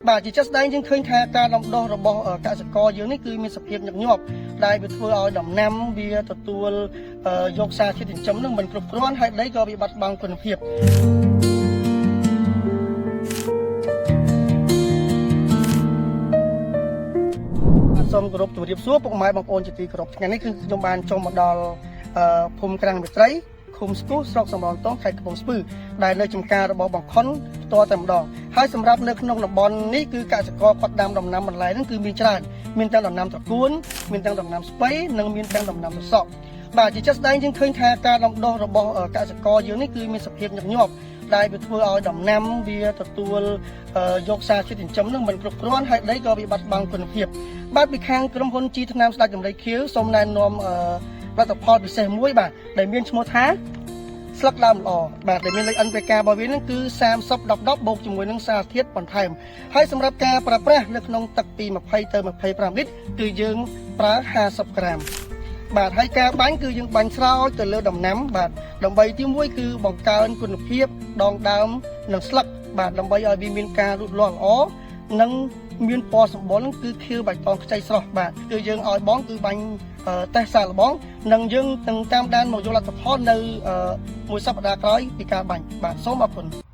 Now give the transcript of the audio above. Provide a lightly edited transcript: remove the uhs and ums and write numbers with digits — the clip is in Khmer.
បាទជាចិត្តស្ដែងយើងឃើញថាការដាំដុះរបស់កសិករយើងនេះគឺមានសភាពញឹកញាប់ដែលវាធ្វើឲ្យដំណាំវាទទួលយកសារធាតុចិញ្ចឹមនឹងមិនគ្រប់គ្រាន់ហើយដីក៏វាបាត់បង់គុណភាពសូមគោរពជម្រាបសួរពុកម៉ែបងប្អូនជាទីគោរពថ្ងៃនេះគឺខ្ញុំបានចូលមកដល់ភូមិក្រាំងមេត្រីឃុំស្គូស្រុកសំរោងទងខេត្តកំពង់ស្ពឺដែលនៅចំការរបស់បងខុនផ្ទាល់តែម្ដងហើយសម្រាប់នៅក្នុងតំបន់នេះគឺកសិករគាត់ដាំដំណាំបន្លែហ្នឹងគឺមានច្រើនមានទាំងដំណាំត្រកួនមានទាំងដំណាំស្ពៃនិងមានទាំងដំណាំត្រសក់បាទជាចិត្តស្ដែងយើងឃើញថាការដាំដុះរបស់កសិករយើងនេះគឺមានសភាពញឹកញាប់ដែលវាធ្វើឲ្យដំណាំវាទទួលយកសារធាតុចិញ្ចឹមនឹងមិនគ្រប់គ្រាន់ហើយដីក៏វាបាត់បង់គុណភាពបាទពីខាងក្រុមហ៊ុនជីថ្នាំស្ដេចដំរីខៀវសូមណែនាំផលិតផលពិសេសមួយបាទដែលមានឈ្មោះថាស្លឹកដើមល្អបាទដែលមានលេខ NPK របស់វានឹងគឺ30/10បូកជាមួយនឹងសារធាតុបន្ថែមហើយសម្រាប់ការប្រើប្រាស់នៅក្នុងទឹកពី20ទៅ25លីត្រគឺយើងប្រើ50ក្រាមបាទហើយការបាញ់គឺយើងបាញ់ស្រោចទៅលើដំណាំបាទដើម្បីទី1គឺបង្កើនគុណភាពដងដើមនិងស្លឹកបាទដើម្បីឲ្យវាមានការលូតលាស់ល្អនិងមានពណ៌សម្បុរនឹងគឺខៀវបៃតងខ្ចីស្រស់បាទគឺយើងឲ្យបងគឺបាញ់តេស្តសាកល្បងនិងយើងនឹងតាមដានមកយកលទ្ធផលនៅមួយសប្តាហ៍ក្រោយពីការបាញ់បាទសូមអរគុណ